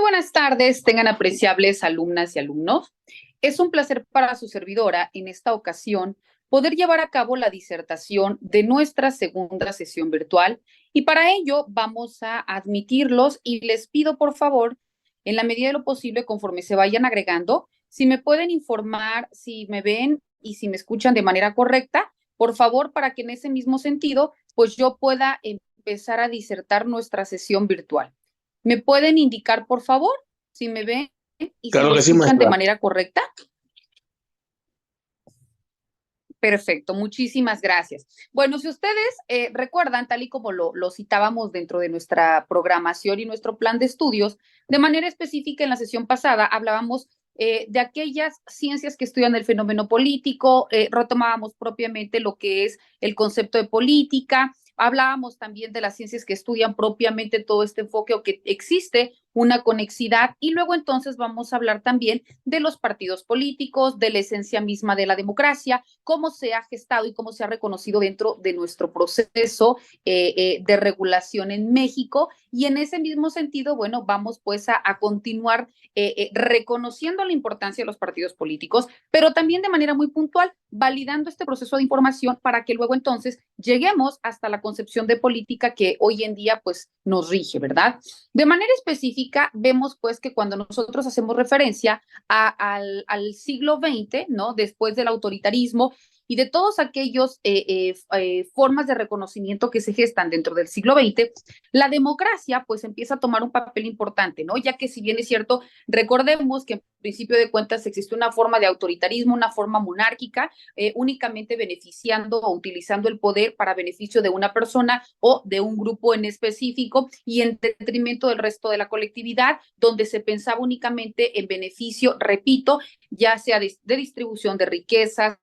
buenas tardes, tengan apreciables alumnas y alumnos. Es un placer para su servidora en esta ocasión poder llevar a cabo la disertación de nuestra segunda sesión virtual y para ello vamos a admitirlos y les pido por favor, en la medida de lo posible, conforme se vayan agregando, si me pueden informar si me ven y si me escuchan de manera correcta, por favor, para que en ese mismo sentido, pues yo pueda empezar a disertar nuestra sesión virtual. ¿Me pueden indicar, por favor, si me ven y si Claro me que sí, escuchan de maestra. manera correcta? Perfecto, muchísimas gracias. Bueno, si ustedes recuerdan, tal y como lo citábamos dentro de nuestra programación y nuestro plan de estudios, de manera específica en la sesión pasada hablábamos de aquellas ciencias que estudian el fenómeno político, retomábamos propiamente lo que es el concepto de política, hablábamos también de las ciencias que estudian propiamente todo este enfoque o que existe una conexidad y luego entonces vamos a hablar también de los partidos políticos, de la esencia misma de la democracia, cómo se ha gestado y cómo se ha reconocido dentro de nuestro proceso de regulación en México. Y en ese mismo sentido, bueno, vamos pues a continuar reconociendo la importancia de los partidos políticos, pero también de manera muy puntual, validando este proceso de información para que luego entonces lleguemos hasta la concepción de política que hoy en día pues nos rige, ¿verdad? De manera específica, vemos pues que cuando nosotros hacemos referencia al siglo XX, ¿no? Después del autoritarismo y de todos aquellos formas de reconocimiento que se gestan dentro del siglo XX, la democracia pues empieza a tomar un papel importante, ¿no? Ya que si bien es cierto, recordemos que en principio de cuentas existe una forma de autoritarismo, una forma monárquica, únicamente beneficiando o utilizando el poder para beneficio de una persona o de un grupo en específico y en detrimento del resto de la colectividad, donde se pensaba únicamente en beneficio, repito, ya sea de distribución de riquezas,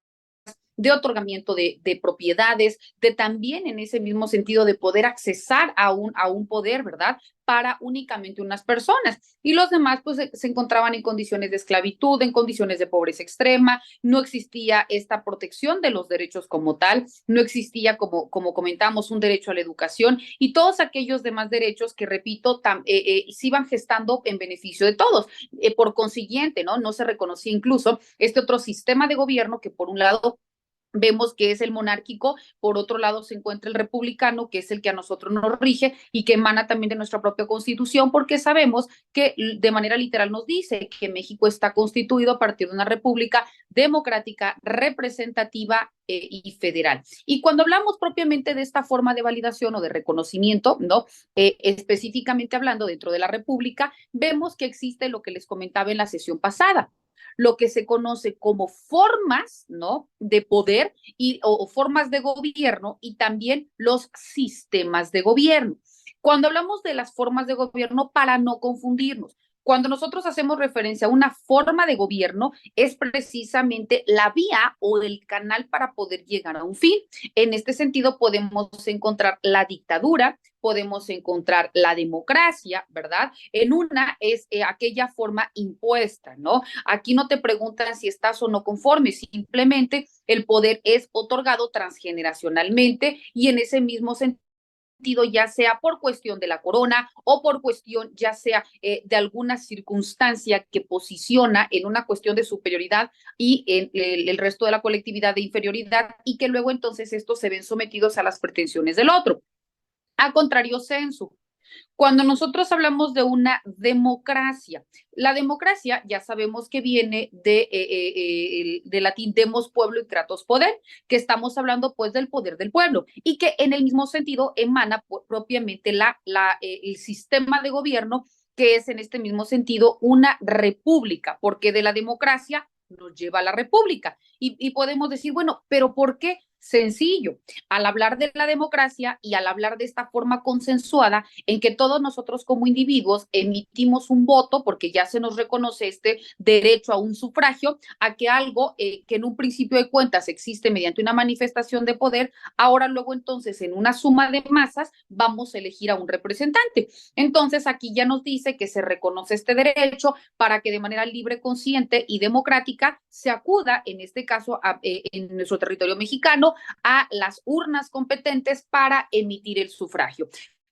de otorgamiento de propiedades, de también en ese mismo sentido de poder accesar a un poder, ¿verdad? Para únicamente unas personas. Y los demás, pues, se encontraban en condiciones de esclavitud, en condiciones de pobreza extrema, no existía esta protección de los derechos como tal, no existía, como comentamos, un derecho a la educación y todos aquellos demás derechos que, repito, se iban gestando en beneficio de todos. Por consiguiente, ¿no? No se reconocía incluso este otro sistema de gobierno que, por un lado, vemos que es el monárquico, por otro lado se encuentra el republicano, que es el que a nosotros nos rige y que emana también de nuestra propia constitución, porque sabemos que de manera literal nos dice que México está constituido a partir de una república democrática, representativa y federal. Y cuando hablamos propiamente de esta forma de validación o de reconocimiento, ¿no? Específicamente hablando dentro de la república, vemos que existe lo que les comentaba en la sesión pasada, lo que se conoce como formas, ¿no? De poder o formas de gobierno y también los sistemas de gobierno. Cuando hablamos de las formas de gobierno, para no confundirnos, cuando nosotros hacemos referencia a una forma de gobierno, es precisamente la vía o el canal para poder llegar a un fin. En este sentido, podemos encontrar la dictadura, podemos encontrar la democracia, ¿verdad? En una es aquella forma impuesta, ¿no? Aquí no te preguntan si estás o no conforme, simplemente el poder es otorgado transgeneracionalmente y en ese mismo sentido ya sea por cuestión de la corona o por cuestión ya sea de alguna circunstancia que posiciona en una cuestión de superioridad y en el resto de la colectividad de inferioridad y que luego entonces estos se ven sometidos a las pretensiones del otro. A contrario sensu, cuando nosotros hablamos de una democracia, la democracia ya sabemos que viene de latín demos pueblo y kratos poder, que estamos hablando pues del poder del pueblo y que en el mismo sentido emana propiamente el sistema de gobierno que es en este mismo sentido una república, porque de la democracia nos lleva a la república. Y podemos decir, bueno, pero ¿por qué? Sencillo, al hablar de la democracia y al hablar de esta forma consensuada en que todos nosotros como individuos emitimos un voto, porque ya se nos reconoce este derecho a un sufragio, a que algo que en un principio de cuentas existe mediante una manifestación de poder, ahora luego entonces en una suma de masas vamos a elegir a un representante. Entonces aquí ya nos dice que se reconoce este derecho para que de manera libre, consciente y democrática se acuda, en este caso, en nuestro territorio mexicano, a las urnas competentes para emitir el sufragio.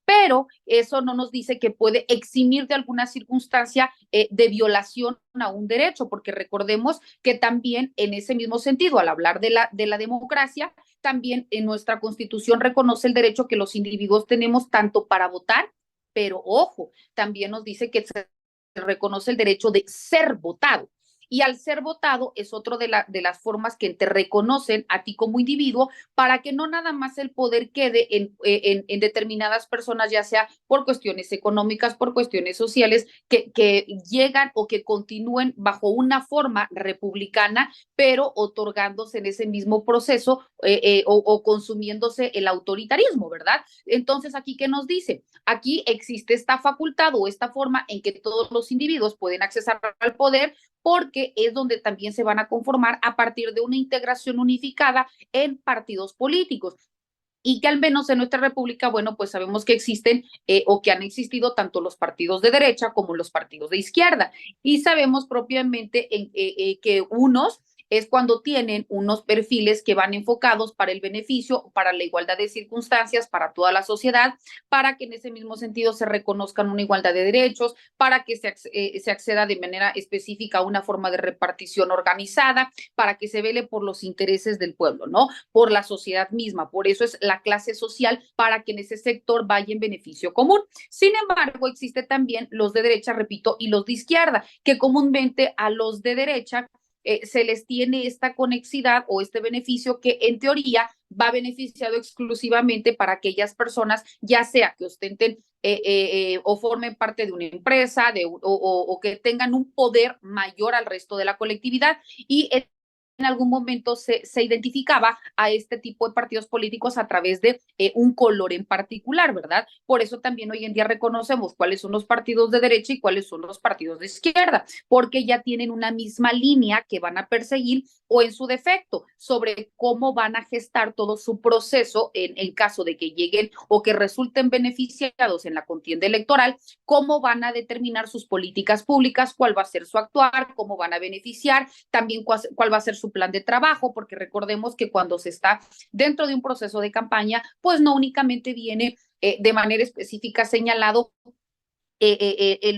pero eso no nos dice que puede eximir de alguna circunstancia de violación a un derecho, porque recordemos que también en ese mismo sentido, al hablar de la democracia, también en nuestra Constitución reconoce el derecho que los individuos tenemos tanto para votar, pero ojo, también nos dice que se reconoce el derecho de ser votado. Y al ser votado es otro de las formas que te reconocen a ti como individuo para que no nada más el poder quede en determinadas personas, ya sea por cuestiones económicas, por cuestiones sociales, que llegan o que continúen bajo una forma republicana, pero otorgándose en ese mismo proceso o consumiéndose el autoritarismo, ¿verdad? Entonces, ¿aquí qué nos dice? Aquí existe esta facultad o esta forma en que todos los individuos pueden accesar al poder porque es donde también se van a conformar a partir de una integración unificada en partidos políticos y que al menos en nuestra república, bueno, pues sabemos que existen o que han existido tanto los partidos de derecha como los partidos de izquierda. Y sabemos propiamente que unos es cuando tienen unos perfiles que van enfocados para el beneficio, para la igualdad de circunstancias, para toda la sociedad, para que en ese mismo sentido se reconozcan una igualdad de derechos, para que se acceda de manera específica a una forma de repartición organizada, para que se vele por los intereses del pueblo, ¿no? Por la sociedad misma. Por eso es la clase social para que en ese sector vaya en beneficio común. Sin embargo, existe también los de derecha, repito, y los de izquierda, que comúnmente a los de derecha se les tiene esta conexidad o este beneficio que en teoría va beneficiado exclusivamente para aquellas personas, ya sea que ostenten o formen parte de una empresa o que tengan un poder mayor al resto de la colectividad y en algún momento se identificaba a este tipo de partidos políticos a través de un color en particular, ¿verdad? Por eso también hoy en día reconocemos cuáles son los partidos de derecha y cuáles son los partidos de izquierda, porque ya tienen una misma línea que van a perseguir o en su defecto sobre cómo van a gestar todo su proceso en caso de que lleguen o que resulten beneficiados en la contienda electoral, cómo van a determinar sus políticas públicas, cuál va a ser su actuar, cómo van a beneficiar, también cuál va a ser su plan de trabajo, porque recordemos que cuando se está dentro de un proceso de campaña, pues no únicamente viene de manera específica señalado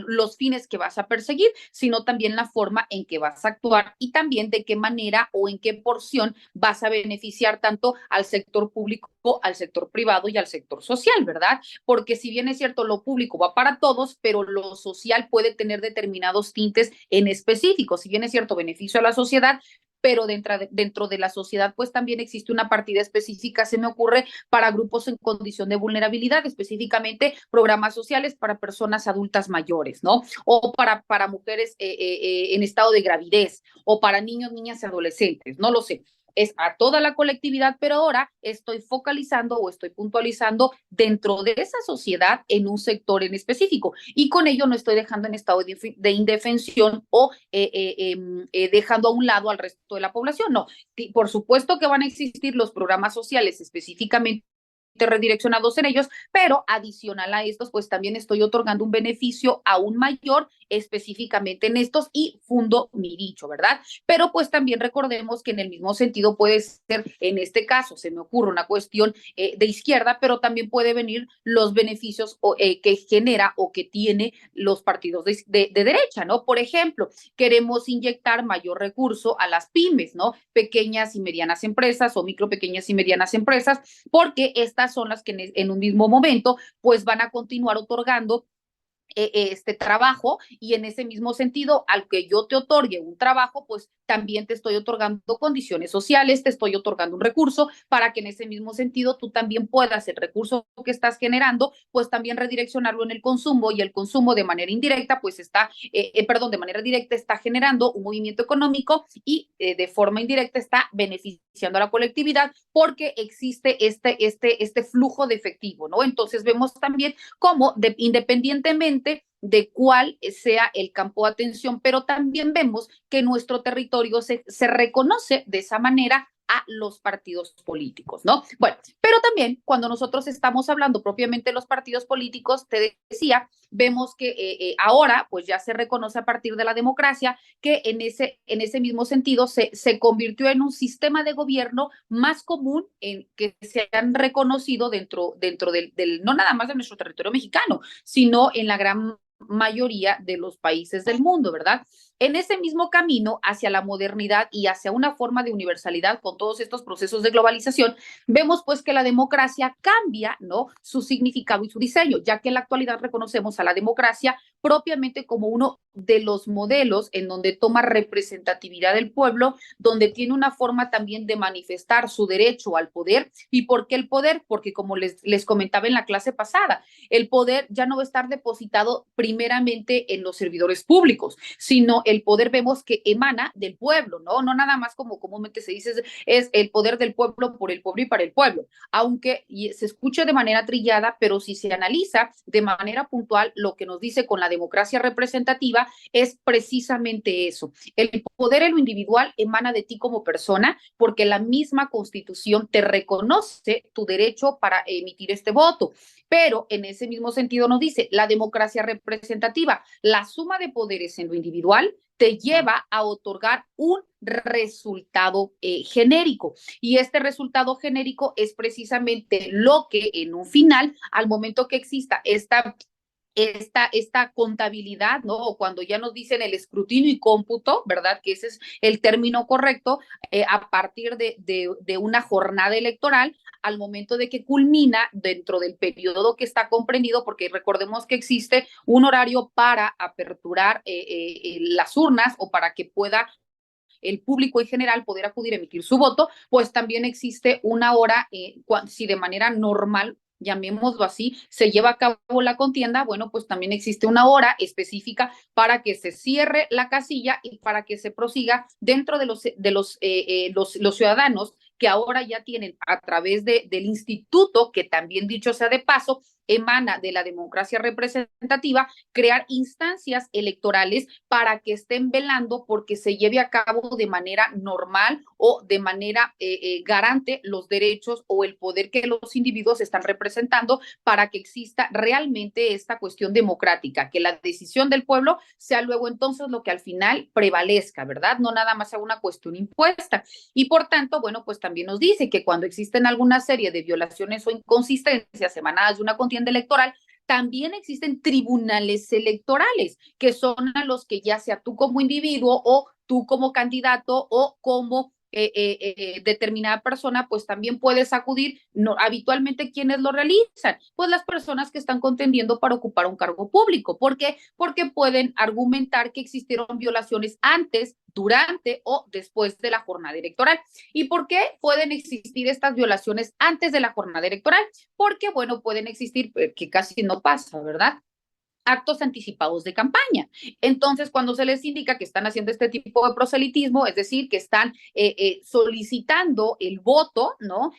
los fines que vas a perseguir, sino también la forma en que vas a actuar y también de qué manera o en qué porción vas a beneficiar tanto al sector público, al sector privado y al sector social, ¿verdad? Porque si bien es cierto, lo público va para todos, pero lo social puede tener determinados tintes en específico. Si bien es cierto, beneficio a la sociedad, pero dentro de la sociedad pues también existe una partida específica, se me ocurre, para grupos en condición de vulnerabilidad, específicamente programas sociales para personas adultas mayores, ¿no? O para mujeres en estado de gravidez, o para niños, niñas y adolescentes, no lo sé. Es a toda la colectividad, pero ahora estoy focalizando o estoy puntualizando dentro de esa sociedad en un sector en específico y con ello no estoy dejando en estado de indefensión o dejando a un lado al resto de la población. No, por supuesto que van a existir los programas sociales específicamente redireccionados en ellos, pero adicional a estos, pues también estoy otorgando un beneficio aún mayor específicamente en estos y fundo mi dicho, ¿verdad? Pero pues también recordemos que en el mismo sentido puede ser, en este caso, se me ocurre una cuestión de izquierda, pero también puede venir los beneficios que genera o que tiene los partidos de derecha, ¿no? Por ejemplo, queremos inyectar mayor recurso a las pymes, ¿no? Pequeñas y medianas empresas o micro, pequeñas y medianas empresas, porque estas son las que en un mismo momento pues van a continuar otorgando este trabajo y en ese mismo sentido, al que yo te otorgue un trabajo, pues también te estoy otorgando condiciones sociales, te estoy otorgando un recurso para que en ese mismo sentido tú también puedas el recurso que estás generando, pues también redireccionarlo en el consumo y el consumo de manera indirecta, pues está, perdón, de manera directa está generando un movimiento económico y de forma indirecta está beneficiando a la colectividad porque existe este flujo de efectivo, ¿no? Entonces vemos también cómo independientemente de cuál sea el campo de atención, pero también vemos que nuestro territorio se reconoce de esa manera a los partidos políticos, ¿no? Bueno, pero también cuando nosotros estamos hablando propiamente de los partidos políticos, te decía, vemos que ahora pues ya se reconoce a partir de la democracia que en ese mismo sentido se convirtió en un sistema de gobierno más común en que se han reconocido dentro del, no nada más de nuestro territorio mexicano, sino en la gran mayoría de los países del mundo, ¿verdad? En ese mismo camino hacia la modernidad y hacia una forma de universalidad con todos estos procesos de globalización, vemos pues que la democracia cambia, ¿no? Su significado y su diseño, ya que en la actualidad reconocemos a la democracia propiamente como uno de los modelos en donde toma representatividad del pueblo, donde tiene una forma también de manifestar su derecho al poder. ¿Y por qué el poder? Porque como les comentaba en la clase pasada, el poder ya no va a estar depositado primeramente en los servidores públicos, sino el poder vemos que emana del pueblo, ¿no? No nada más como comúnmente se dice, es el poder del pueblo por el pueblo y para el pueblo, aunque se escucha de manera trillada, pero si se analiza de manera puntual, lo que nos dice con la democracia representativa es precisamente eso. El poder en lo individual emana de ti como persona, porque la misma Constitución te reconoce tu derecho para emitir este voto. Pero en ese mismo sentido nos dice, la democracia representativa, la suma de poderes en lo individual te lleva a otorgar un resultado genérico. Y este resultado genérico es precisamente lo que en un final, al momento que exista esta contabilidad, ¿no? O cuando ya nos dicen el escrutinio y cómputo, ¿verdad? Que ese es el término correcto, a partir de una jornada electoral, al momento de que culmina dentro del periodo que está comprendido, porque recordemos que existe un horario para aperturar las urnas o para que pueda el público en general poder acudir a emitir su voto, pues también existe una hora, si de manera normal, llamémoslo así, se lleva a cabo la contienda, bueno, pues también existe una hora específica para que se cierre la casilla y para que se prosiga dentro de los ciudadanos que ahora ya tienen a través del instituto, que también dicho sea de paso, emana de la democracia representativa, crear instancias electorales para que estén velando porque se lleve a cabo de manera normal o de manera garante los derechos o el poder que los individuos están representando para que exista realmente esta cuestión democrática, que la decisión del pueblo sea luego entonces lo que al final prevalezca, ¿verdad? No nada más sea una cuestión impuesta. Y por tanto, bueno, pues también nos dice que cuando existen alguna serie de violaciones o inconsistencias emanadas de una contienda electoral, también existen tribunales electorales, que son a los que ya sea tú como individuo o tú como candidato o como determinada persona, pues también puedes acudir. No, habitualmente, ¿quiénes lo realizan? Pues las personas que están contendiendo para ocupar un cargo público. ¿Por qué? Porque pueden argumentar que existieron violaciones antes, durante o después de la jornada electoral. ¿Y por qué pueden existir estas violaciones antes de la jornada electoral? Porque, bueno, pueden existir, que casi no pasa, ¿verdad? Actos anticipados de campaña. Entonces, cuando se les indica que están haciendo este tipo de proselitismo, es decir, que están solicitando el voto, ¿no?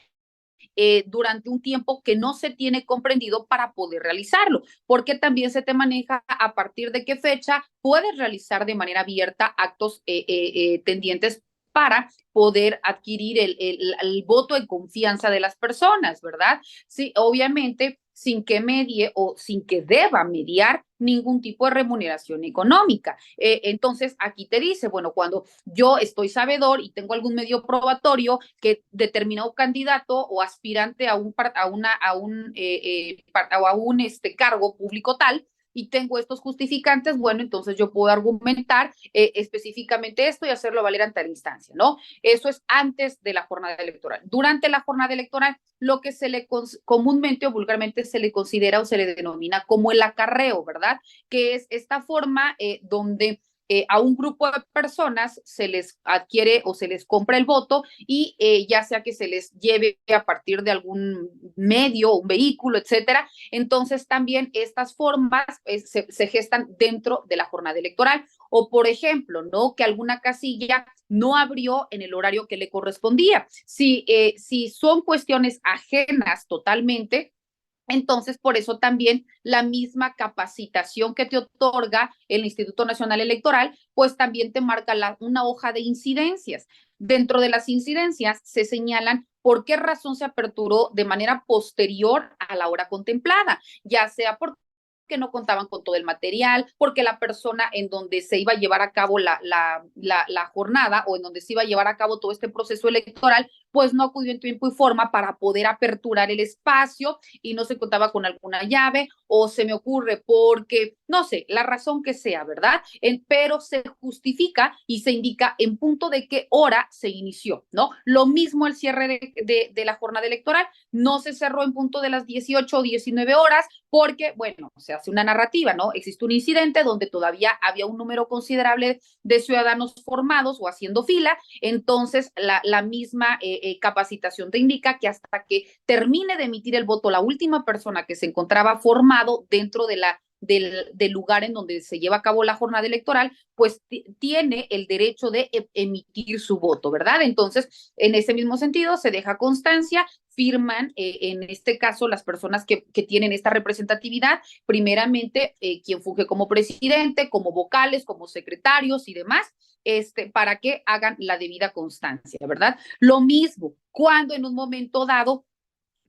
Durante un tiempo que no se tiene comprendido para poder realizarlo, porque también se te maneja a partir de qué fecha puedes realizar de manera abierta actos tendientes para poder adquirir el voto de confianza de las personas, ¿verdad? Sí, obviamente sin que medie o sin que deba mediar ningún tipo de remuneración económica. Entonces, aquí te dice, bueno, cuando yo estoy sabedor y tengo algún medio probatorio que determinado candidato o aspirante a un cargo público tal, y tengo estos justificantes, bueno, entonces yo puedo argumentar específicamente esto y hacerlo valer ante la instancia, ¿no? Eso es antes de la jornada electoral. Durante la jornada electoral, lo que comúnmente o vulgarmente se le considera o se le denomina como el acarreo, ¿verdad? Que es esta forma donde a un grupo de personas se les adquiere o se les compra el voto y ya sea que se les lleve a partir de algún medio, un vehículo, etcétera. Entonces también estas formas se gestan dentro de la jornada electoral. O por ejemplo, ¿no? Que alguna casilla no abrió en el horario que le correspondía. Si son cuestiones ajenas totalmente Entonces, por eso también la misma capacitación que te otorga el Instituto Nacional Electoral, pues también te marca una hoja de incidencias. Dentro de las incidencias se señalan por qué razón se aperturó de manera posterior a la hora contemplada, ya sea por que no contaban con todo el material, porque la persona en donde se iba a llevar a cabo la jornada o en donde se iba a llevar a cabo todo este proceso electoral, pues no acudió en tiempo y forma para poder aperturar el espacio y no se contaba con alguna llave, o se me ocurre porque, no sé, la razón que sea, ¿verdad? Pero se justifica y se indica en punto de qué hora se inició, ¿no? Lo mismo el cierre de la jornada electoral, no se cerró en punto de las 18 o 19 horas, porque, bueno, se hace una narrativa, ¿no? Existe un incidente donde todavía había un número considerable de ciudadanos formados o haciendo fila, entonces la misma capacitación te indica que hasta que termine de emitir el voto la última persona que se encontraba formado dentro del lugar en donde se lleva a cabo la jornada electoral, pues tiene el derecho de emitir su voto, ¿verdad? Entonces, en ese mismo sentido, se deja constancia, firman, en este caso, las personas que tienen esta representatividad, primeramente, quien funge como presidente, como vocales, como secretarios y demás, para que hagan la debida constancia, ¿verdad? Lo mismo, cuando en un momento dado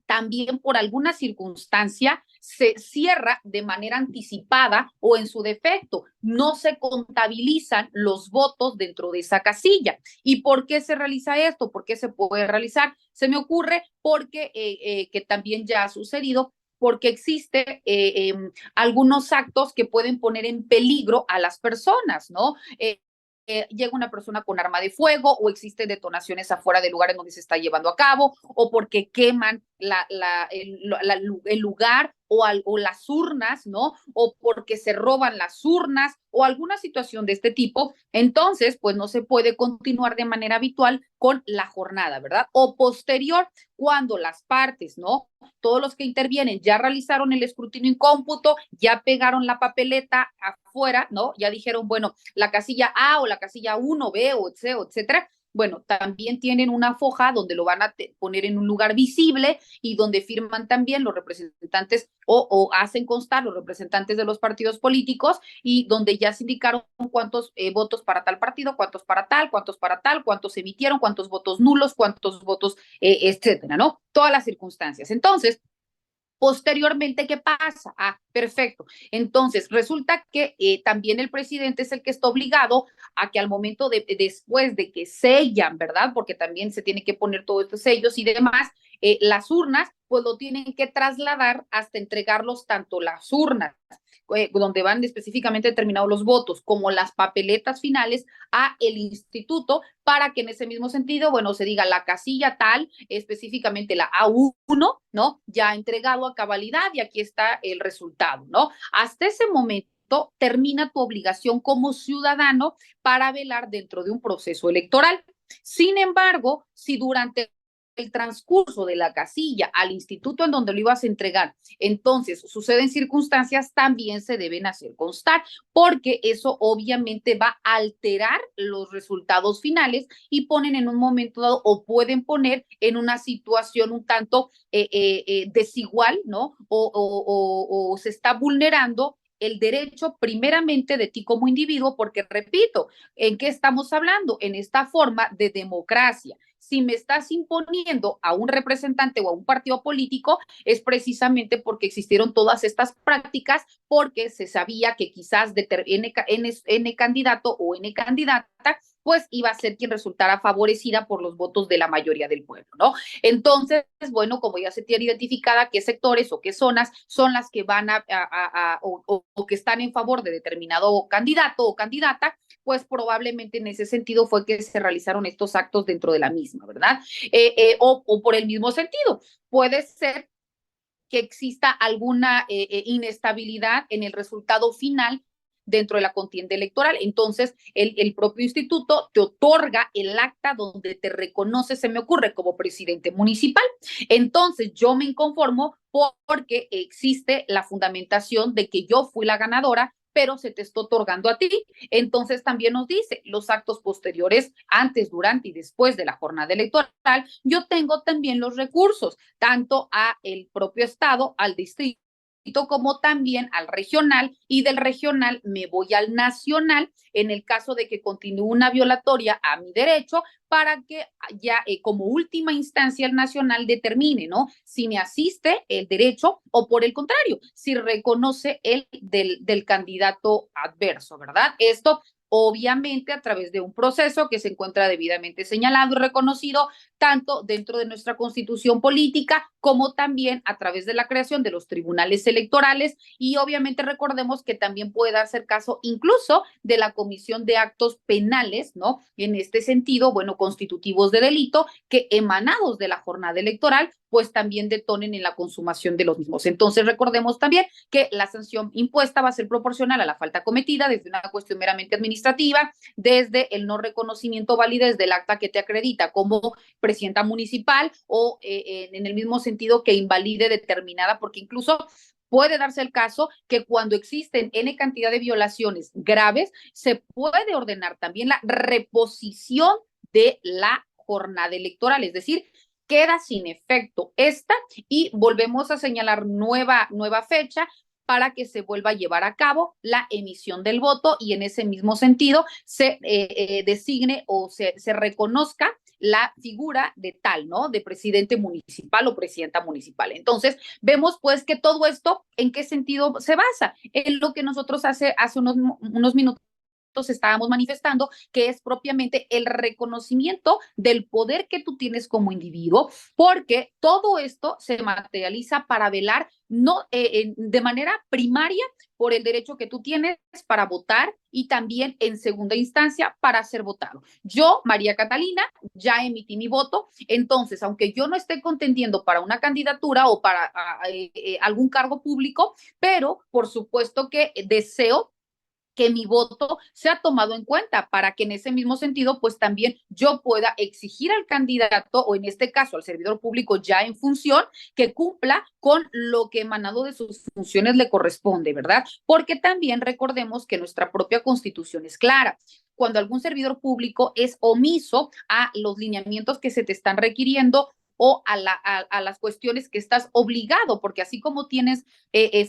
también por alguna circunstancia se cierra de manera anticipada o en su defecto no se contabilizan los votos dentro de esa casilla. ¿Y por qué se realiza esto? ¿Por qué se puede realizar? Se me ocurre porque que también ya ha sucedido porque existe algunos actos que pueden poner en peligro a las personas, ¿no? Llega una persona con arma de fuego o existen detonaciones afuera del lugar en donde se está llevando a cabo o porque queman el lugar o las urnas, ¿no? O porque se roban las urnas o alguna situación de este tipo, entonces, pues no se puede continuar de manera habitual con la jornada, ¿verdad? O posterior, cuando las partes, ¿no? Todos los que intervienen ya realizaron el escrutinio en cómputo, ya pegaron la papeleta afuera, ¿no? Ya dijeron, bueno, la casilla A o la casilla 1, B o C, etcétera. Bueno, también tienen una foja donde lo van a poner en un lugar visible y donde firman también los representantes o hacen constar los representantes de los partidos políticos y donde ya se indicaron cuántos votos para tal partido, cuántos para tal, cuántos emitieron, cuántos votos nulos, cuántos votos, etcétera, ¿no? Todas las circunstancias. Entonces, posteriormente, ¿qué pasa? Ah, perfecto. Entonces, resulta que también el presidente es el que está obligado a que al momento después de que sellan, ¿verdad? Porque también se tiene que poner todos estos sellos y demás, las urnas, pues lo tienen que trasladar hasta entregarlos tanto las urnas donde van específicamente determinados los votos, como las papeletas finales a el instituto para que en ese mismo sentido, bueno, se diga la casilla tal, específicamente la A1, ¿no? Ya entregado a cabalidad y aquí está el resultado, ¿no? Hasta ese momento termina tu obligación como ciudadano para velar dentro de un proceso electoral. Sin embargo, si durante el transcurso de la casilla al instituto en donde lo ibas a entregar, entonces suceden circunstancias, también se deben hacer constar, porque eso obviamente va a alterar los resultados finales y ponen en un momento dado o pueden poner en una situación un tanto desigual, ¿no? O se está vulnerando el derecho primeramente de ti como individuo, porque repito, ¿en qué estamos hablando? En esta forma de democracia. Si me estás imponiendo a un representante o a un partido político, es precisamente porque existieron todas estas prácticas, porque se sabía que quizás N candidato o N candidata pues iba a ser quien resultara favorecida por los votos de la mayoría del pueblo, ¿no? Entonces, bueno, como ya se tiene identificada qué sectores o qué zonas son las que van o que están en favor de determinado candidato o candidata, pues probablemente en ese sentido fue que se realizaron estos actos dentro de la misma, ¿verdad? O por el mismo sentido, puede ser que exista alguna inestabilidad en el resultado final dentro de la contienda electoral. Entonces, el propio instituto te otorga el acta donde te reconoce, se me ocurre, como presidente municipal. Entonces, yo me inconformo porque existe la fundamentación de que yo fui la ganadora pero se te está otorgando a ti. Entonces también nos dice los actos posteriores, antes, durante y después de la jornada electoral, yo tengo también los recursos, tanto a el propio estado, al distrito, como también al regional, y del regional me voy al nacional en el caso de que continúe una violatoria a mi derecho, para que ya como última instancia el nacional determine, ¿no? Si me asiste el derecho o por el contrario, si reconoce el del candidato adverso, ¿verdad? Esto obviamente a través de un proceso que se encuentra debidamente señalado y reconocido tanto dentro de nuestra constitución política como también a través de la creación de los tribunales electorales, y obviamente recordemos que también puede hacer caso incluso de la comisión de actos penales, ¿no? En este sentido, bueno, constitutivos de delito que emanados de la jornada electoral pues también detonen en la consumación de los mismos. Entonces recordemos también que la sanción impuesta va a ser proporcional a la falta cometida desde una cuestión meramente administrativa, desde el no reconocimiento validez del acta que te acredita como presidenta municipal o en el mismo sentido que invalide determinada, porque incluso puede darse el caso que cuando existen N cantidad de violaciones graves, se puede ordenar también la reposición de la jornada electoral, es decir, queda sin efecto esta y volvemos a señalar nueva fecha para que se vuelva a llevar a cabo la emisión del voto y en ese mismo sentido se designe o se reconozca la figura de tal, ¿no? De presidente municipal o presidenta municipal. Entonces, vemos pues que todo esto, ¿en qué sentido se basa? En lo que nosotros hace unos minutos estábamos manifestando, que es propiamente el reconocimiento del poder que tú tienes como individuo, porque todo esto se materializa para velar no de manera primaria por el derecho que tú tienes para votar y también en segunda instancia para ser votado. Yo, María Catalina, ya emití mi voto, entonces, aunque yo no esté contendiendo para una candidatura o para algún cargo público, pero por supuesto que deseo que mi voto sea tomado en cuenta para que en ese mismo sentido, pues también yo pueda exigir al candidato o en este caso al servidor público ya en función que cumpla con lo que emanado de sus funciones le corresponde, ¿verdad? Porque también recordemos que nuestra propia constitución es clara. Cuando algún servidor público es omiso a los lineamientos que se te están requiriendo o a las cuestiones que estás obligado, porque así como tienes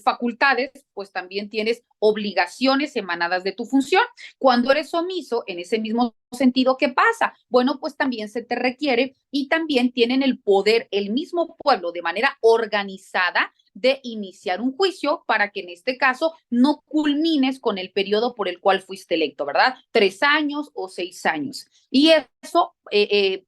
facultades, pues también tienes obligaciones emanadas de tu función. Cuando eres omiso, en ese mismo sentido, ¿qué pasa? Bueno, pues también se te requiere y también tienen el poder, el mismo pueblo, de manera organizada, de iniciar un juicio para que en este caso no culmines con el periodo por el cual fuiste electo, ¿verdad? 3 años o 6 años. Y eso,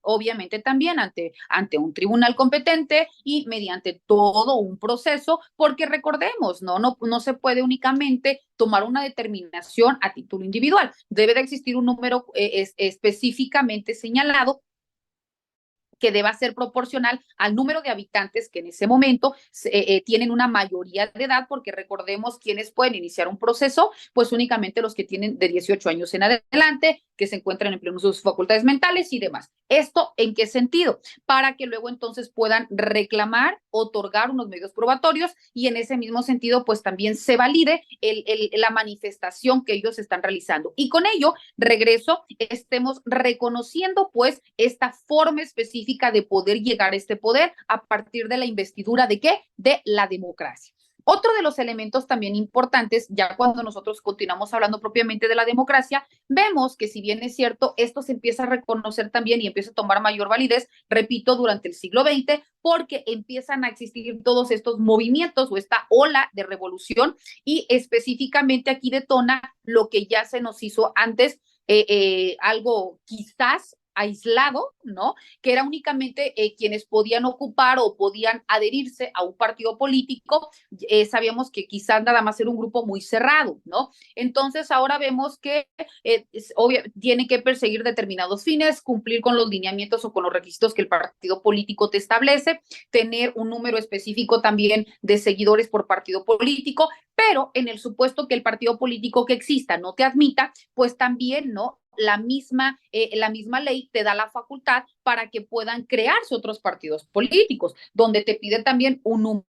obviamente, también ante un tribunal competente y mediante todo un proceso, porque recordemos, no se puede únicamente tomar una determinación a título individual. Debe de existir un número específicamente señalado que deba ser proporcional al número de habitantes que en ese momento tienen una mayoría de edad, porque recordemos quienes pueden iniciar un proceso, pues únicamente los que tienen de 18 años en adelante, que se encuentran en pleno uso de sus facultades mentales y demás. ¿Esto en qué sentido? Para que luego entonces puedan reclamar, otorgar unos medios probatorios y en ese mismo sentido, pues también se valide la manifestación que ellos están realizando. Y con ello, regreso, estemos reconociendo pues esta forma específica de poder llegar a este poder a partir de la investidura de ¿qué? De la democracia. Otro de los elementos también importantes, ya cuando nosotros continuamos hablando propiamente de la democracia, vemos que si bien es cierto, esto se empieza a reconocer también y empieza a tomar mayor validez, repito, durante el siglo XX, porque empiezan a existir todos estos movimientos o esta ola de revolución y específicamente aquí detona lo que ya se nos hizo antes, algo quizás aislado, ¿no? Que era únicamente quienes podían ocupar o podían adherirse a un partido político. Sabíamos que quizás nada más era un grupo muy cerrado, ¿no? Entonces ahora vemos que tiene que perseguir determinados fines, cumplir con los lineamientos o con los requisitos que el partido político te establece, tener un número específico también de seguidores por partido político, pero en el supuesto que el partido político que exista no te admita, pues también, ¿no? La misma ley te da la facultad para que puedan crearse otros partidos políticos, donde te pide también un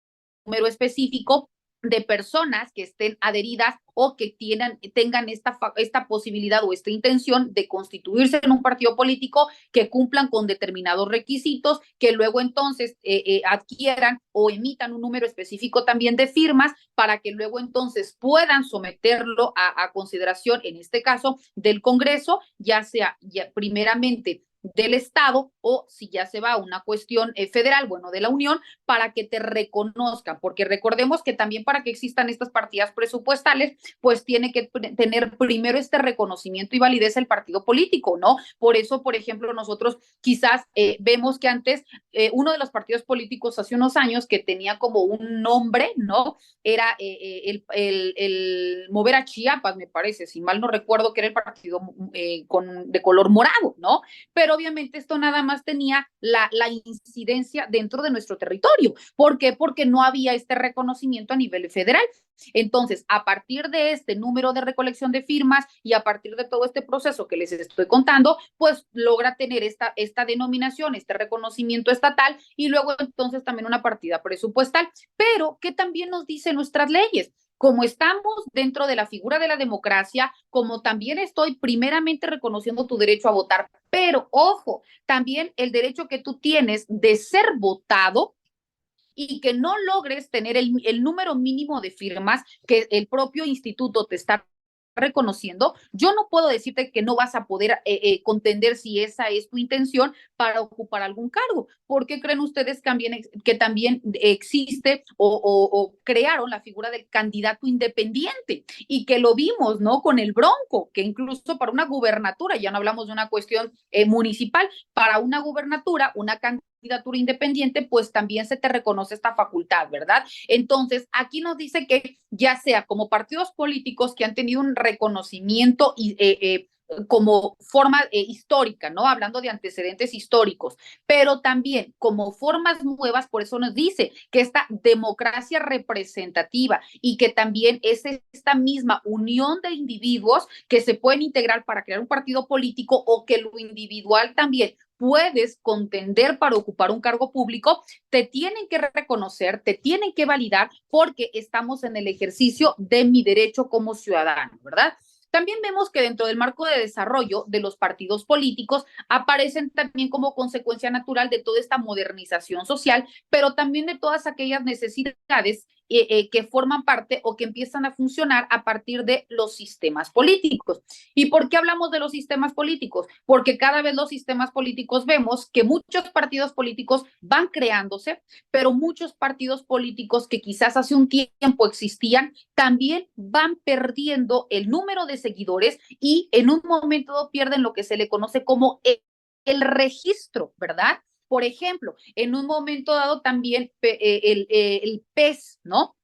número específico de personas que estén adheridas o que tengan esta posibilidad o esta intención de constituirse en un partido político, que cumplan con determinados requisitos, que luego entonces adquieran o emitan un número específico también de firmas para que luego entonces puedan someterlo a consideración, en este caso, del Congreso, ya sea primeramente del Estado o si ya se va a una cuestión federal, bueno, de la Unión, para que te reconozcan, porque recordemos que también para que existan estas partidas presupuestales, pues tiene que tener primero este reconocimiento y validez el partido político, ¿no? Por eso, por ejemplo, nosotros quizás vemos que antes uno de los partidos políticos hace unos años que tenía como un nombre, ¿no? Era el Mover a Chiapas, me parece, si mal no recuerdo, que era el partido de color morado, ¿no? Pero obviamente esto nada más tenía la incidencia dentro de nuestro territorio. ¿Por qué? Porque no había este reconocimiento a nivel federal. Entonces, a partir de este número de recolección de firmas y a partir de todo este proceso que les estoy contando, pues logra tener esta denominación, este reconocimiento estatal y luego entonces también una partida presupuestal. Pero, ¿qué también nos dicen nuestras leyes? Como estamos dentro de la figura de la democracia, como también estoy primeramente reconociendo tu derecho a votar, pero ojo, también el derecho que tú tienes de ser votado y que no logres tener el número mínimo de firmas que el propio instituto te está reconociendo, yo no puedo decirte que no vas a poder contender si esa es tu intención para ocupar algún cargo. ¿Por qué creen ustedes que también existe o crearon la figura del candidato independiente? Y que lo vimos, ¿no? Con el Bronco, que incluso para una gubernatura, ya no hablamos de una cuestión municipal, para una gubernatura, una candidatura independiente, pues también se te reconoce esta facultad, ¿verdad? Entonces, aquí nos dice que ya sea como partidos políticos que han tenido un reconocimiento y como forma histórica, ¿no? Hablando de antecedentes históricos, pero también como formas nuevas, por eso nos dice que esta democracia representativa y que también es esta misma unión de individuos que se pueden integrar para crear un partido político o que lo individual también puedes contender para ocupar un cargo público, te tienen que reconocer, te tienen que validar porque estamos en el ejercicio de mi derecho como ciudadano, ¿verdad? También vemos que dentro del marco de desarrollo de los partidos políticos aparecen también como consecuencia natural de toda esta modernización social, pero también de todas aquellas necesidades que forman parte o que empiezan a funcionar a partir de los sistemas políticos. ¿Y por qué hablamos de los sistemas políticos? Porque cada vez los sistemas políticos vemos que muchos partidos políticos van creándose, pero muchos partidos políticos que quizás hace un tiempo existían, también van perdiendo el número de seguidores y en un momento pierden lo que se le conoce como el registro, ¿verdad? Por ejemplo, en un momento dado también el PES, ¿no?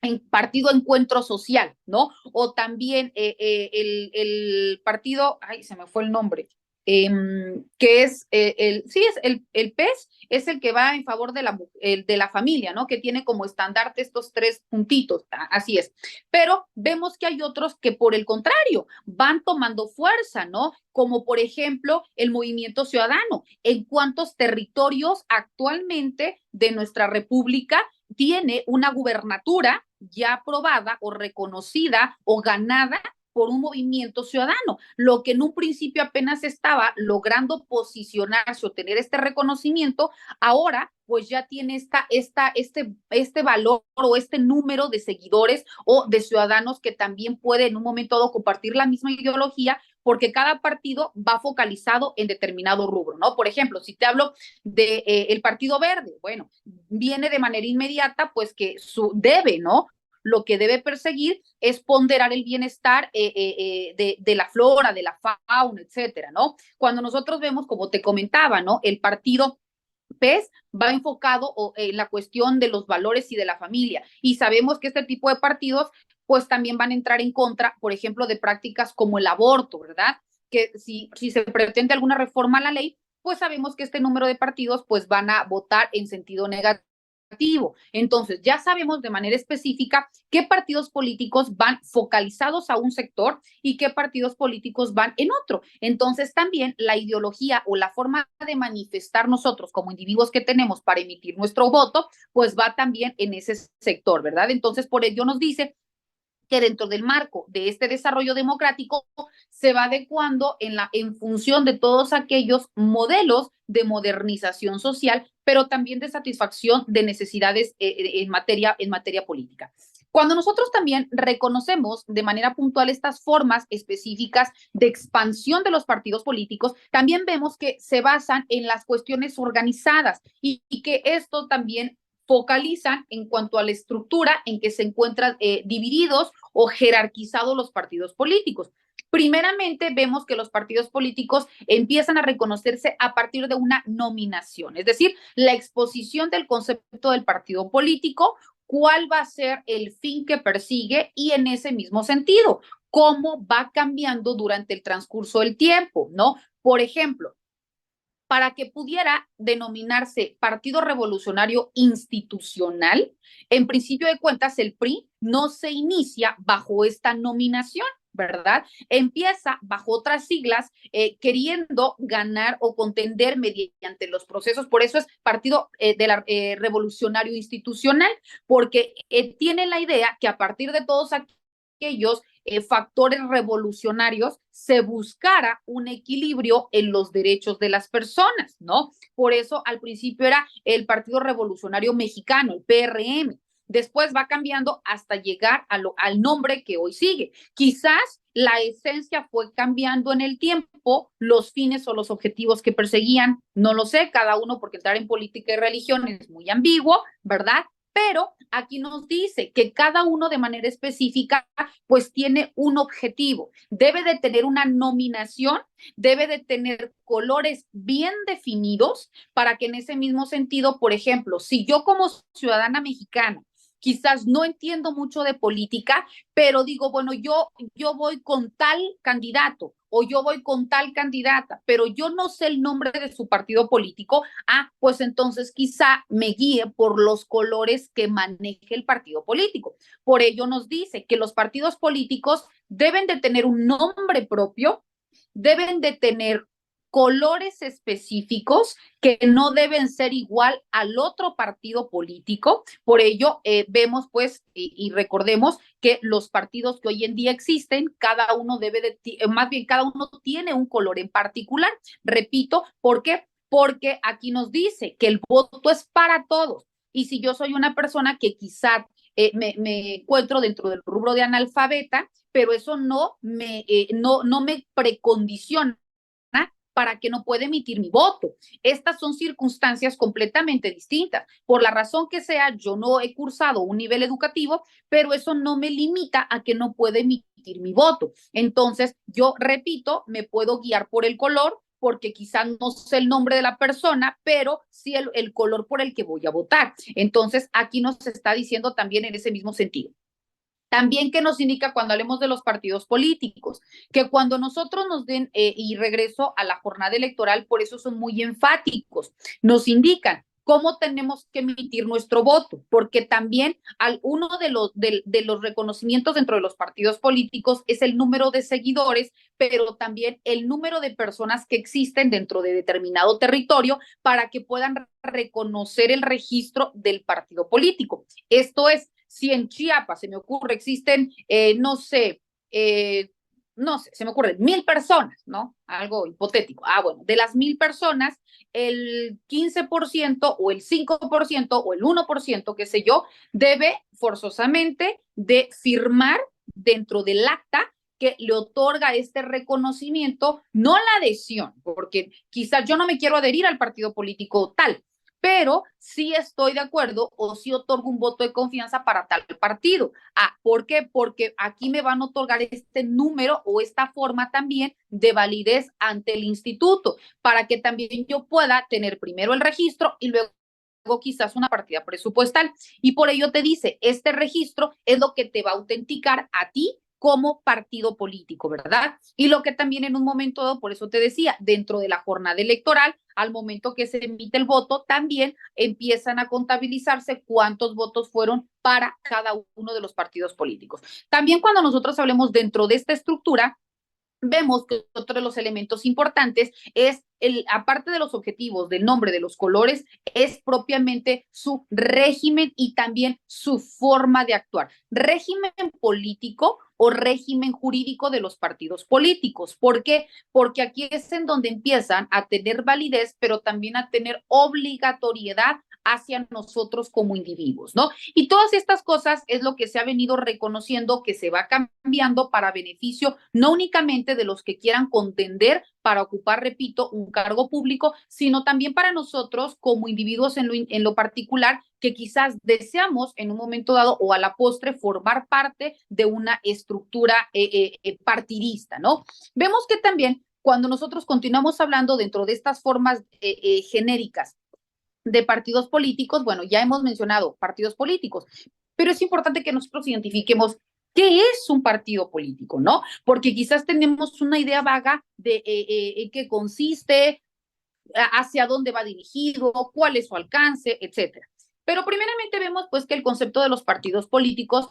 En partido Encuentro Social, ¿no? O también el partido, ay, se me fue el nombre, que es sí, es el PES, es el que va en favor de la familia, ¿no? Que tiene como estandarte estos tres puntitos, así es. Pero vemos que hay otros que por el contrario van tomando fuerza, ¿no? Como por ejemplo el Movimiento Ciudadano. ¿En cuántos territorios actualmente de nuestra república tiene una gubernatura ya aprobada o reconocida o ganada por un movimiento ciudadano, lo que en un principio apenas estaba logrando posicionarse o tener este reconocimiento, ahora pues ya tiene este valor o este número de seguidores o de ciudadanos que también puede en un momento dado compartir la misma ideología, porque cada partido va focalizado en determinado rubro, ¿no? Por ejemplo, si te hablo de el Partido Verde, bueno, viene de manera inmediata, pues que debe, ¿no? Lo que debe perseguir es ponderar el bienestar de la flora, de la fauna, etcétera, ¿no? Cuando nosotros vemos, como te comentaba, ¿no? El partido PES va enfocado en la cuestión de los valores y de la familia. Y sabemos que este tipo de partidos, pues también van a entrar en contra, por ejemplo, de prácticas como el aborto, ¿verdad? Que si se pretende alguna reforma a la ley, pues sabemos que este número de partidos, pues van a votar en sentido negativo Entonces, ya sabemos de manera específica qué partidos políticos van focalizados a un sector y qué partidos políticos van en otro. Entonces, también la ideología o la forma de manifestar nosotros como individuos que tenemos para emitir nuestro voto, pues va también en ese sector, ¿verdad? Entonces, por ello nos dice que dentro del marco de este desarrollo democrático se va adecuando en función de todos aquellos modelos de modernización social, pero también de satisfacción de necesidades en materia política. Cuando nosotros también reconocemos de manera puntual estas formas específicas de expansión de los partidos políticos, también vemos que se basan en las cuestiones organizadas y que esto también focalizan en cuanto a la estructura en que se encuentran divididos o jerarquizados los partidos políticos. Primeramente, vemos que los partidos políticos empiezan a reconocerse a partir de una nominación, es decir, la exposición del concepto del partido político, cuál va a ser el fin que persigue y en ese mismo sentido, cómo va cambiando durante el transcurso del tiempo, ¿no? Por ejemplo, para que pudiera denominarse Partido Revolucionario Institucional, en principio de cuentas el PRI no se inicia bajo esta nominación, ¿verdad? Empieza bajo otras siglas, queriendo ganar o contender mediante los procesos. Por eso es Partido Revolucionario Institucional, porque tiene la idea que a partir de todos aquellos factores revolucionarios se buscara un equilibrio en los derechos de las personas, ¿no? Por eso al principio era el Partido Revolucionario Mexicano, el PRM. Después va cambiando hasta llegar al nombre que hoy sigue. Quizás la esencia fue cambiando en el tiempo, los fines o los objetivos que perseguían, no lo sé, cada uno, porque entrar en política y religión es muy ambiguo, ¿verdad? Pero aquí nos dice que cada uno de manera específica pues tiene un objetivo, debe de tener una nominación, debe de tener colores bien definidos para que en ese mismo sentido, por ejemplo, si yo como ciudadana mexicana quizás no entiendo mucho de política, pero digo, bueno, yo voy con tal candidato o yo voy con tal candidata, pero yo no sé el nombre de su partido político, pues entonces quizá me guíe por los colores que maneje el partido político. Por ello nos dice que los partidos políticos deben de tener un nombre propio, deben de tener colores específicos que no deben ser igual al otro partido político. Por ello, vemos pues y recordemos que los partidos que hoy en día existen, cada uno más bien cada uno tiene un color en particular. Repito, ¿por qué? Porque aquí nos dice que el voto es para todos. Y si yo soy una persona que quizá me encuentro dentro del rubro de analfabeta, pero eso no me precondiciona para que no pueda emitir mi voto. Estas son circunstancias completamente distintas. Por la razón que sea, yo no he cursado un nivel educativo, pero eso no me limita a que no pueda emitir mi voto. Entonces, yo repito, me puedo guiar por el color, porque quizás no sé el nombre de la persona, pero sí el color por el que voy a votar. Entonces, aquí nos está diciendo también en ese mismo sentido. También que nos indica cuando hablemos de los partidos políticos, que cuando nosotros nos den, y regreso a la jornada electoral, por eso son muy enfáticos, nos indican cómo tenemos que emitir nuestro voto, porque también uno de los reconocimientos dentro de los partidos políticos es el número de seguidores, pero también el número de personas que existen dentro de determinado territorio para que puedan reconocer el registro del partido político. Esto es, si en Chiapas, se me ocurre, existen, no sé, se me ocurre 1,000 personas, ¿no? Algo hipotético. Bueno, de las 1,000 personas, el 15% o el 5% o el 1%, qué sé yo, debe forzosamente de firmar dentro del acta que le otorga este reconocimiento, no la adhesión, porque quizás yo no me quiero adherir al partido político tal, pero sí estoy de acuerdo o sí otorgo un voto de confianza para tal partido. ¿Por qué? Porque aquí me van a otorgar este número o esta forma también de validez ante el instituto, para que también yo pueda tener primero el registro y luego quizás una partida presupuestal. Y por ello te dice, este registro es lo que te va a autenticar a ti como partido político, ¿verdad? Y lo que también en un momento dado, por eso te decía, dentro de la jornada electoral, al momento que se emite el voto, también empiezan a contabilizarse cuántos votos fueron para cada uno de los partidos políticos. También cuando nosotros hablemos dentro de esta estructura, vemos que otro de los elementos importantes es, aparte de los objetivos, del nombre, de los colores, es propiamente su régimen y también su forma de actuar. Régimen político o régimen jurídico de los partidos políticos. ¿Por qué? Porque aquí es en donde empiezan a tener validez, pero también a tener obligatoriedad hacia nosotros como individuos, ¿no? Y todas estas cosas es lo que se ha venido reconociendo que se va cambiando para beneficio no únicamente de los que quieran contender para ocupar, repito, un cargo público, sino también para nosotros como individuos en lo particular que quizás deseamos en un momento dado o a la postre formar parte de una estructura partidista, ¿no? Vemos que también cuando nosotros continuamos hablando dentro de estas formas genéricas de partidos políticos, bueno, ya hemos mencionado partidos políticos, pero es importante que nosotros identifiquemos qué es un partido político, ¿no? Porque quizás tenemos una idea vaga de en qué consiste, hacia dónde va dirigido, cuál es su alcance, etcétera. Pero primeramente vemos pues que el concepto de los partidos políticos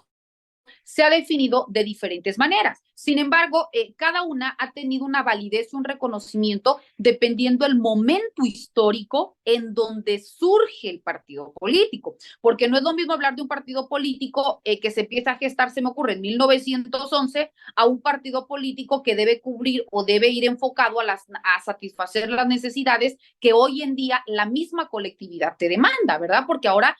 se ha definido de diferentes maneras. Sin embargo, cada una ha tenido una validez y un reconocimiento dependiendo el momento histórico en donde surge el partido político, porque no es lo mismo hablar de un partido político que se empieza a gestar, se me ocurre, en 1911, a un partido político que debe cubrir o debe ir enfocado a satisfacer las necesidades que hoy en día la misma colectividad te demanda, ¿verdad? Porque ahora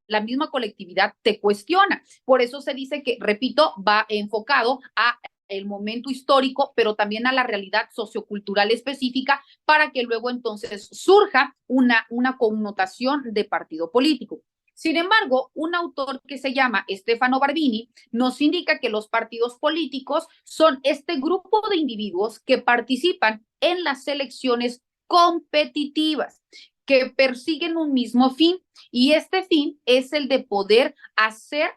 la misma colectividad te cuestiona. Por eso se dice que, repito, va enfocado a el momento histórico, pero también a la realidad sociocultural específica para que luego entonces surja una connotación de partido político. Sin embargo, un autor que se llama Stefano Barbini nos indica que los partidos políticos son este grupo de individuos que participan en las elecciones competitivas, que persiguen un mismo fin, y este fin es el de poder acceder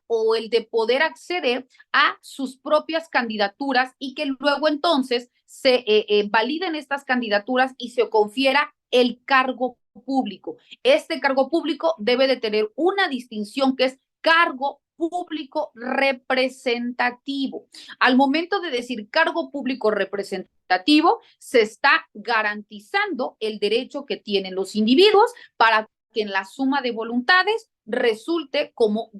o el de poder acceder a sus propias candidaturas y que luego entonces se validen estas candidaturas y se confiera el cargo público. Este cargo público debe de tener una distinción que es cargo público representativo. Al momento de decir cargo público representativo, se está garantizando el derecho que tienen los individuos para que en la suma de voluntades resulte como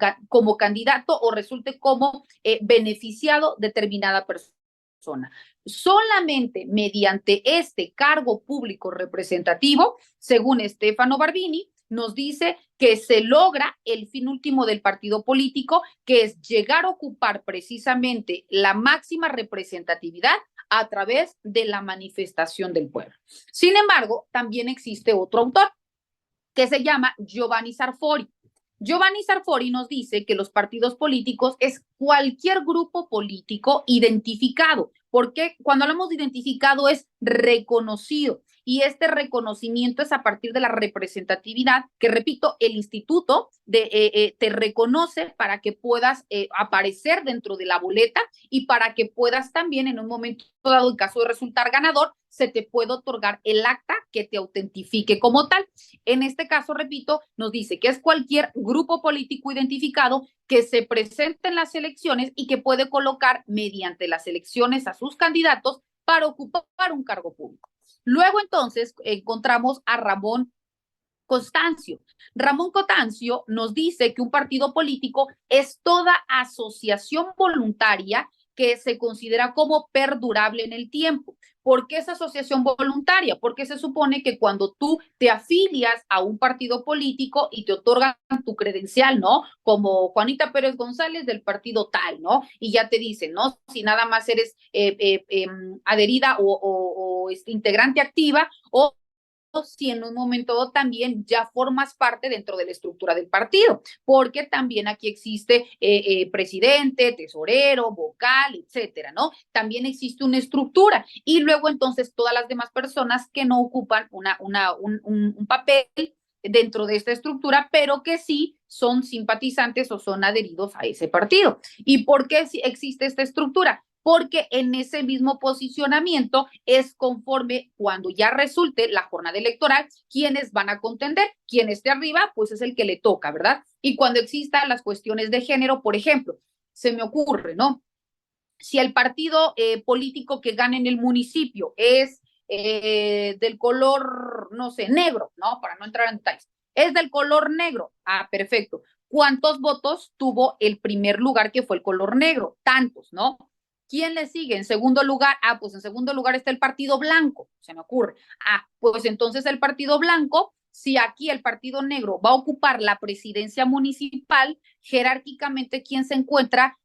candidato o resulte como beneficiado determinada persona. Solamente mediante este cargo público representativo, según Stefano Barbini, nos dice que se logra el fin último del partido político, que es llegar a ocupar precisamente la máxima representatividad a través de la manifestación del pueblo. Sin embargo, también existe otro autor que se llama Giovanni Sarfori. Giovanni Sarfori nos dice que los partidos políticos es cualquier grupo político identificado, porque cuando hablamos de identificado es reconocido, y este reconocimiento es a partir de la representatividad que, repito, el instituto te reconoce para que puedas aparecer dentro de la boleta y para que puedas también en un momento dado, en caso de resultar ganador, se te puede otorgar el acta que te autentifique como tal. En este caso, repito, nos dice que es cualquier grupo político identificado que se presenta en las elecciones y que puede colocar mediante las elecciones a sus candidatos para ocupar un cargo público. Luego entonces encontramos a Ramón Constancio. Ramón Constancio nos dice que un partido político es toda asociación voluntaria que se considera como perdurable en el tiempo. ¿Por qué esa asociación voluntaria? Porque se supone que cuando tú te afilias a un partido político y te otorgan tu credencial, ¿no? Como Juanita Pérez González del partido tal, ¿no? Y ya te dicen, ¿no? Si nada más eres adherida o integrante activa o si en un momento también ya formas parte dentro de la estructura del partido, porque también aquí existe presidente, tesorero, vocal, etcétera, ¿no? También existe una estructura y luego entonces todas las demás personas que no ocupan un papel dentro de esta estructura, pero que sí son simpatizantes o son adheridos a ese partido. ¿Y por qué existe esta estructura? Porque en ese mismo posicionamiento es conforme cuando ya resulte la jornada electoral, quienes van a contender, quien esté arriba, pues es el que le toca, ¿verdad? Y cuando existan las cuestiones de género, por ejemplo, se me ocurre, ¿no? Si el partido político que gane en el municipio es del color, no sé, negro, ¿no? Para no entrar en detalles, es del color negro, ah, perfecto. ¿Cuántos votos tuvo el primer lugar que fue el color negro? Tantos, ¿no? ¿Quién le sigue? En segundo lugar, ah, pues en segundo lugar está el partido blanco, se me ocurre. Ah, pues entonces el partido blanco, si aquí el partido negro va a ocupar la presidencia municipal, jerárquicamente, ¿quién se encuentra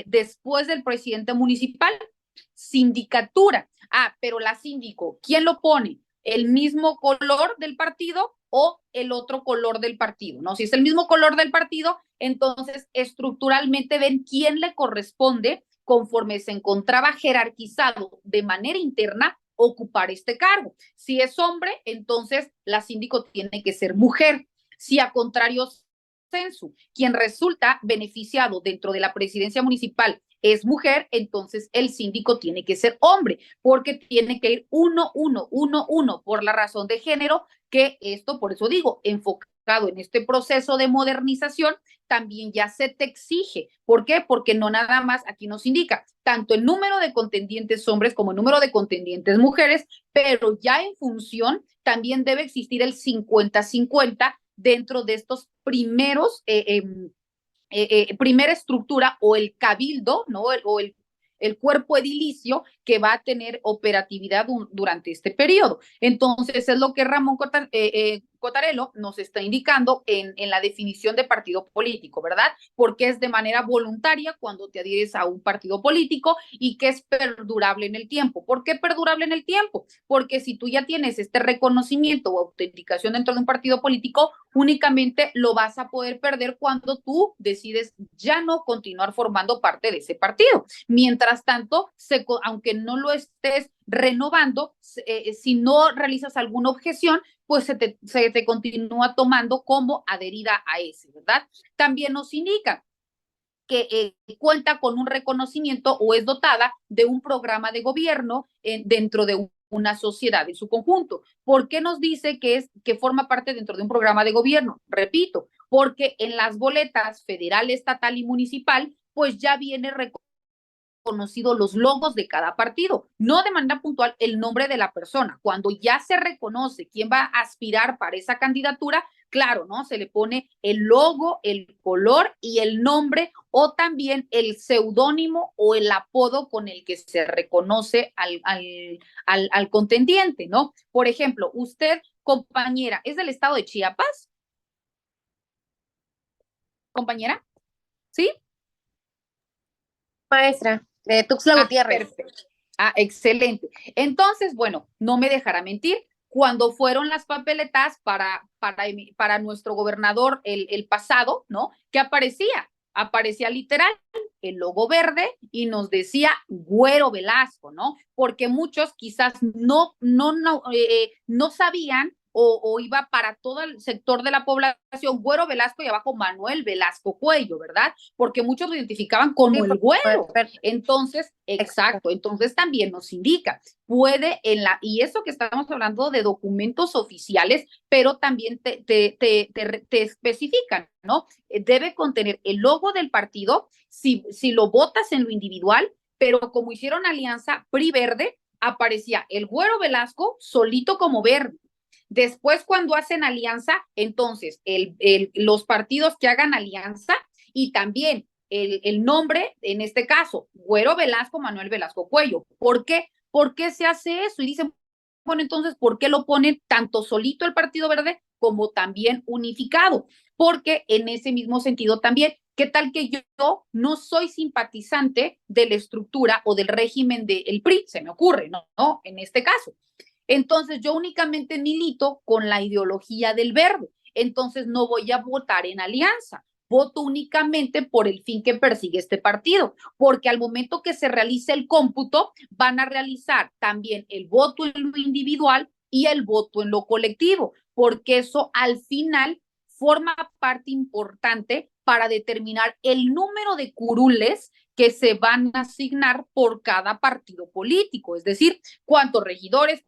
después del presidente municipal? Sindicatura. Ah, pero la síndico, ¿quién lo pone? ¿El mismo color del partido o el otro color del partido? No, si es el mismo color del partido, entonces estructuralmente ven quién le corresponde conforme se encontraba jerarquizado de manera interna ocupar este cargo. Si es hombre, entonces la síndico tiene que ser mujer. Si a contrario censo, quien resulta beneficiado dentro de la presidencia municipal es mujer, entonces el síndico tiene que ser hombre, porque tiene que ir 1-1-1-1 por la razón de género, que esto, por eso digo, enfocado en este proceso de modernización, también ya se te exige. ¿Por qué? Porque no nada más aquí nos indica tanto el número de contendientes hombres como el número de contendientes mujeres, pero ya en función también debe existir el 50-50 dentro de estos primeros primera estructura o el cabildo, ¿no? El cuerpo edilicio que va a tener operatividad durante este periodo. Entonces, es lo que Ramón Cotarello nos está indicando en la definición de partido político, ¿verdad? Porque es de manera voluntaria cuando te adhieres a un partido político y que es perdurable en el tiempo. ¿Por qué perdurable en el tiempo? Porque si tú ya tienes este reconocimiento o autenticación dentro de un partido político, únicamente lo vas a poder perder cuando tú decides ya no continuar formando parte de ese partido. Mientras tanto, aunque no lo estés renovando, si no realizas alguna objeción, pues se te continúa tomando como adherida a ese, ¿verdad? También nos indica que cuenta con un reconocimiento o es dotada de un programa de gobierno dentro de una sociedad en su conjunto. ¿Por qué nos dice que forma parte dentro de un programa de gobierno? Repito, porque en las boletas federal, estatal y municipal, pues ya viene conocido los logos de cada partido, no de manera puntual el nombre de la persona. Cuando ya se reconoce quién va a aspirar para esa candidatura, claro, ¿no? Se le pone el logo, el color y el nombre o también el seudónimo o el apodo con el que se reconoce al contendiente, ¿no? Por ejemplo, usted, compañera, ¿es del estado de Chiapas? Compañera, ¿sí? Maestra, de Tuxtla Gutiérrez. Perfecto. Ah, excelente. Entonces, bueno, no me dejará mentir. Cuando fueron las papeletas para nuestro gobernador el pasado, ¿no? ¿Qué aparecía? Aparecía literal el logo verde y nos decía Güero Velasco, ¿no? Porque muchos quizás no sabían o iba para todo el sector de la población, Güero Velasco y abajo Manuel Velasco Cuello, ¿verdad? Porque muchos lo identificaban como el güero. Entonces, exacto, entonces también nos indica, y eso que estamos hablando de documentos oficiales, pero también te especifican, ¿no? Debe contener el logo del partido, si lo votas en lo individual, pero como hicieron alianza PRI-Verde, aparecía el Güero Velasco solito como verde. Después, cuando hacen alianza, entonces los partidos que hagan alianza y también el nombre, en este caso, Güero Velasco, Manuel Velasco Cuello. ¿Por qué? ¿Por qué se hace eso? Y dicen, bueno, entonces, ¿por qué lo ponen tanto solito el Partido Verde como también unificado? Porque en ese mismo sentido también, ¿qué tal que yo no soy simpatizante de la estructura o del régimen del PRI? Se me ocurre, ¿no? En este caso. Entonces yo únicamente milito con la ideología del verde. Entonces no voy a votar en alianza. Voto únicamente por el fin que persigue este partido, porque al momento que se realice el cómputo, van a realizar también el voto en lo individual y el voto en lo colectivo, porque eso al final forma parte importante para determinar el número de curules que se van a asignar por cada partido político, es decir, cuántos regidores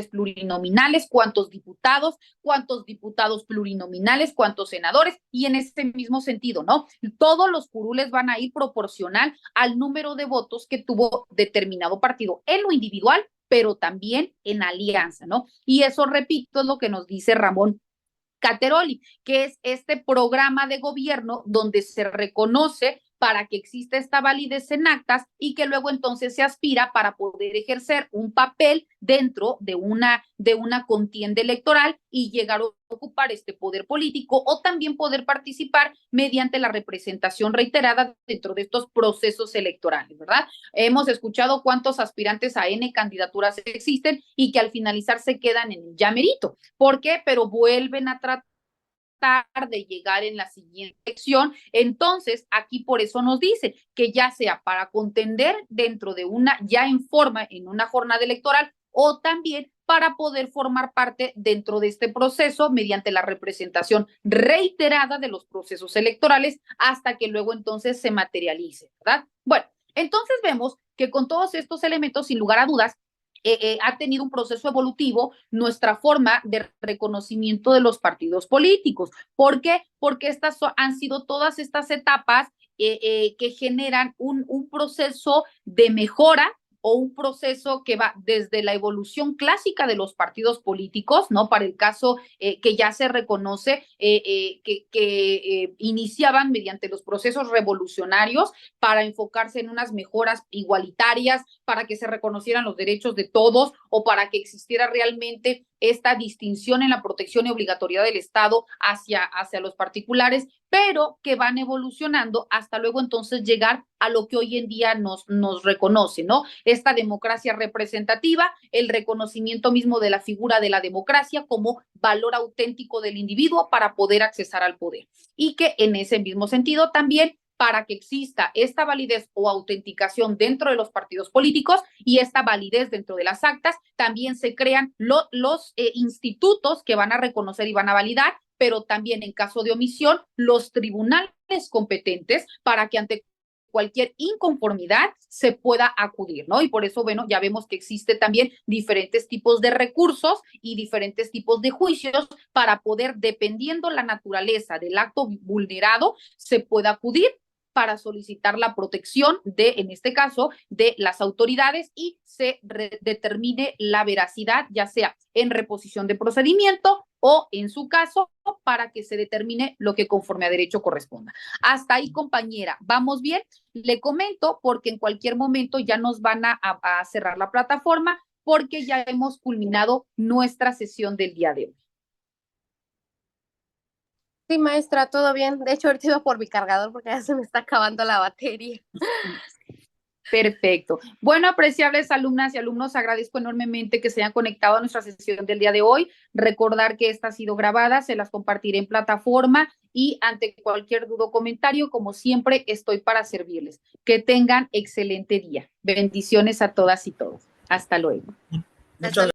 plurinominales, cuántos diputados plurinominales, cuántos senadores, y en ese mismo sentido, ¿no? Todos los curules van a ir proporcional al número de votos que tuvo determinado partido, en lo individual, pero también en alianza, ¿no? Y eso, repito, es lo que nos dice Ramón Cateroli, que es este programa de gobierno donde se reconoce para que exista esta validez en actas y que luego entonces se aspira para poder ejercer un papel dentro de una contienda electoral y llegar a ocupar este poder político o también poder participar mediante la representación reiterada dentro de estos procesos electorales, ¿verdad? Hemos escuchado cuántos aspirantes a N candidaturas existen y que al finalizar se quedan en el llamerito. ¿Por qué? Pero vuelven a tratar de llegar en la siguiente elección. Entonces, aquí por eso nos dice que ya sea para contender dentro de ya en una jornada electoral, o también para poder formar parte dentro de este proceso mediante la representación reiterada de los procesos electorales hasta que luego entonces se materialice, ¿verdad? Bueno, entonces vemos que con todos estos elementos, sin lugar a dudas, ha tenido un proceso evolutivo nuestra forma de reconocimiento de los partidos políticos. ¿Por qué? Porque estas han sido todas estas etapas que generan un proceso de mejora o un proceso que va desde la evolución clásica de los partidos políticos, ¿no? Para el caso que ya se reconoce que iniciaban mediante los procesos revolucionarios para enfocarse en unas mejoras igualitarias, para que se reconocieran los derechos de todos o para que existiera realmente esta distinción en la protección y obligatoriedad del Estado hacia los particulares, pero que van evolucionando hasta luego entonces llegar a lo que hoy en día nos reconoce, ¿no? Esta democracia representativa, el reconocimiento mismo de la figura de la democracia como valor auténtico del individuo para poder accesar al poder. Y que en ese mismo sentido también para que exista esta validez o autenticación dentro de los partidos políticos y esta validez dentro de las actas, también se crean los institutos que van a reconocer y van a validar, pero también en caso de omisión, los tribunales competentes para que ante cualquier inconformidad se pueda acudir, ¿no? Y por eso, bueno, ya vemos que existe también diferentes tipos de recursos y diferentes tipos de juicios para poder, dependiendo la naturaleza del acto vulnerado, se pueda acudir para solicitar la protección en este caso, de las autoridades y se determine la veracidad, ya sea en reposición de procedimiento o, en su caso, para que se determine lo que conforme a derecho corresponda. Hasta ahí, compañera, ¿vamos bien? Le comento porque en cualquier momento ya nos van a cerrar la plataforma porque ya hemos culminado nuestra sesión del día de hoy. Sí, maestra, todo bien. De hecho, ahorita iba por mi cargador porque ya se me está acabando la batería. Perfecto. Bueno, apreciables alumnas y alumnos, agradezco enormemente que se hayan conectado a nuestra sesión del día de hoy. Recordar que esta ha sido grabada, se las compartiré en plataforma y ante cualquier duda o comentario, como siempre, estoy para servirles. Que tengan excelente día. Bendiciones a todas y todos. Hasta luego. Muchas